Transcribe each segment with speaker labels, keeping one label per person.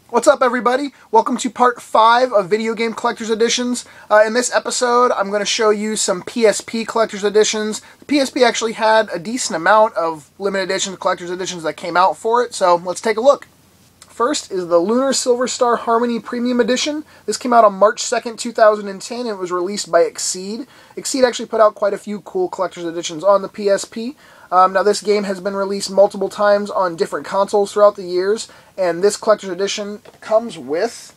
Speaker 1: What's up, everybody? Welcome to part 5 of Video Game Collector's Editions. In this episode, I'm going to show you some PSP Collector's Editions. The PSP actually had a decent amount of limited edition Collector's Editions that came out for it, so let's take a look. First is the Lunar Silver Star Harmony Premium Edition. This came out on March 2nd, 2010, and it was released by Exceed. Exceed actually put out quite a few cool Collector's Editions on the PSP. Now, this game has been released multiple times on different consoles throughout the years, and this Collector's Edition comes with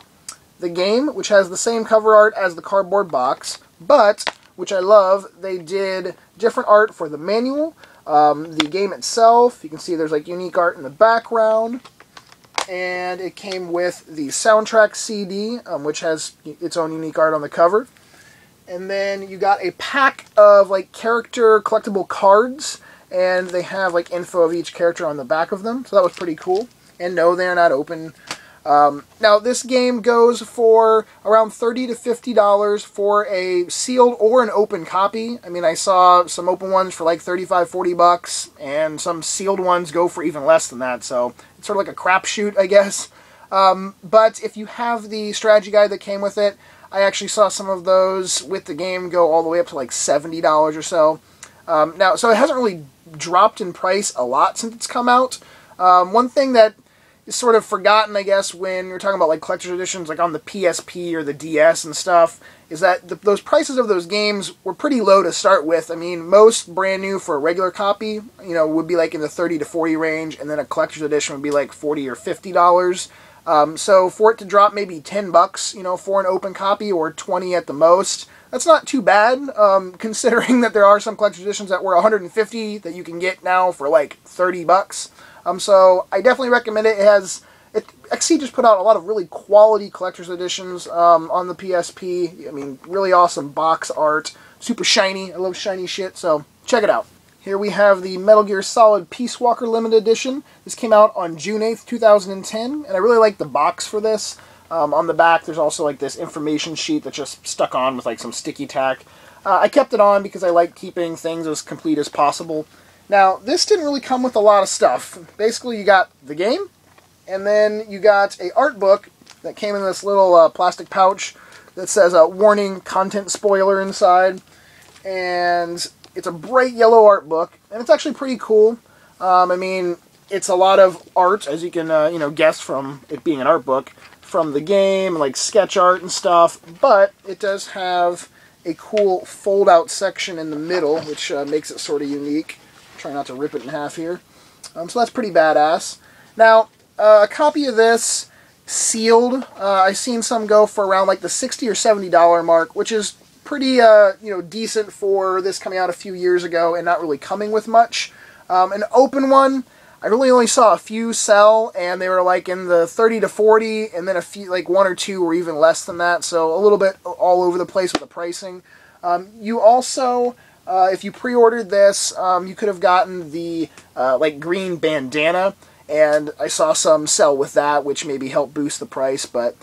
Speaker 1: the game, which has the same cover art as the cardboard box, but, which I love, they did different art for the manual, the game itself. You can see there's like unique art in the background, and it came with the soundtrack CD, which has its own unique art on the cover. And then you got a pack of like character collectible cards, and they have like info of each character on the back of them, so that was pretty cool. And no, they're not open. Now, this game goes for around $30 to $50 for a sealed or an open copy. I mean, I saw some open ones for like $35-40, and some sealed ones go for even less than that, so it's sort of like a crapshoot, I guess. But if you have the strategy guide that came with it, I actually saw some of those with the game go all the way up to like $70 or so. Now, so it hasn't really dropped in price a lot since it's come out. One thing that is sort of forgotten, I guess, when you're talking about like collector's editions like on the PSP or the DS and stuff, is that those prices of those games were pretty low to start with. I mean, most brand new for a regular copy, you know, would be like in the 30 to 40 range, and then a collector's edition would be like $40 or $50. So for it to drop maybe $10, you know, for an open copy, or 20 at the most, that's not too bad, considering that there are some collector's editions that were $150 that you can get now for like $30. So I definitely recommend it. Exceed just put out a lot of really quality collector's editions on the PSP. I mean, really awesome box art, super shiny. I love shiny shit, so check it out. Here we have the Metal Gear Solid Peace Walker Limited Edition. This came out on June 8th, 2010, and I really like the box for this. On the back, there's also like this information sheet that's just stuck on with like some sticky tack. I kept it on because I like keeping things as complete as possible. Now, this didn't really come with a lot of stuff. Basically, you got the game, and then you got a art book that came in this little plastic pouch that says warning, content spoiler inside. And it's a bright yellow art book, and it's actually pretty cool. I mean, it's a lot of art, as you can guess from it being an art book, from the game, like sketch art and stuff, but it does have a cool fold-out section in the middle, which makes it sort of unique. Try not to rip it in half here. So that's pretty badass. Now, a copy of this, sealed, I've seen some go for around like the $60 or $70 mark, which is pretty decent for this coming out a few years ago and not really coming with much. An open one, I really only saw a few sell, and they were like in the 30 to 40, and then a few, like one or two were even less than that, so a little bit all over the place with the pricing. You also, if you pre-ordered this, you could have gotten the like green bandana, and I saw some sell with that, which maybe helped boost the price, but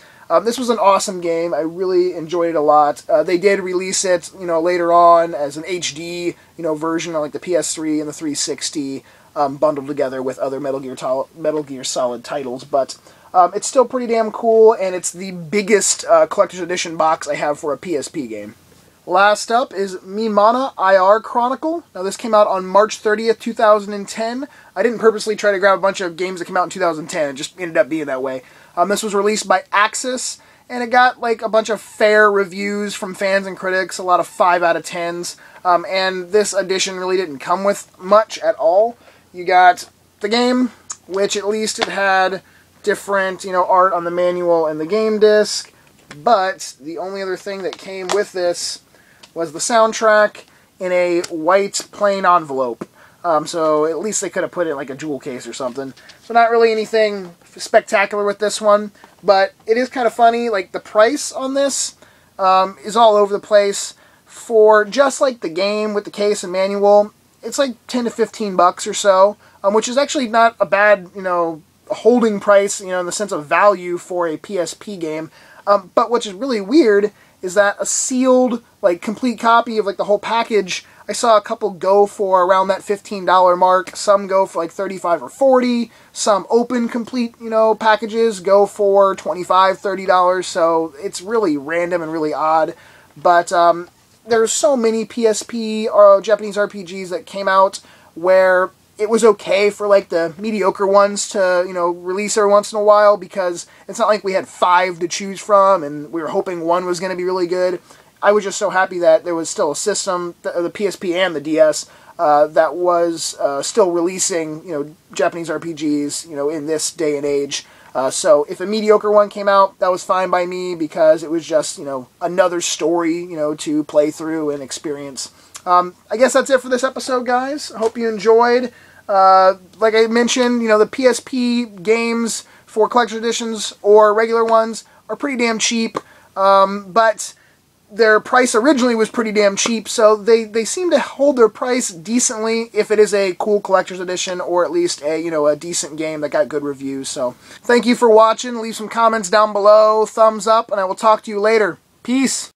Speaker 1: this was an awesome game. I really enjoyed it a lot. They did release it, later on as an HD, version on like the PS3 and the 360, bundled together with other Metal Gear Solid titles, but it's still pretty damn cool, and it's the biggest collector's edition box I have for a PSP game. Last up is Mimana IR Chronicle. Now, this came out on March 30th, 2010. I didn't purposely try to grab a bunch of games that came out in 2010. It just ended up being that way. This was released by Axis, and it got like a bunch of fair reviews from fans and critics, a lot of 5 out of 10s, and this edition really didn't come with much at all. You got the game, which at least it had different, art on the manual and the game disc, but the only other thing that came with this was the soundtrack in a white plain envelope. So at least they could have put it in like a jewel case or something. So not really anything spectacular with this one, but it is kind of funny. Like, the price on this is all over the place. For just like the game with the case and manual, it's like $10 to $15 or so, which is actually not a bad, holding price, in the sense of value for a PSP game. But what's really weird is that a sealed, like, complete copy of like the whole package I saw a couple go for around that $15 mark. Some go for like $35 or $40. Some open complete, packages go for $25, $30. So it's really random and really odd. But there's so many PSP or Japanese RPGs that came out where it was okay for like the mediocre ones to, release every once in a while, because it's not like we had 5 to choose from and we were hoping one was going to be really good. I was just so happy that there was still a system, the PSP and the DS, that was still releasing, Japanese RPGs, in this day and age. So if a mediocre one came out, that was fine by me, because it was just, another story, to play through and experience. I guess that's it for this episode, guys. I hope you enjoyed. Like I mentioned, the PSP games for collector's editions or regular ones are pretty damn cheap, but their price originally was pretty damn cheap, so they seem to hold their price decently if it is a cool collector's edition, or at least a, a decent game that got good reviews. So thank you for watching. Leave some comments down below, thumbs up, and I will talk to you later. Peace!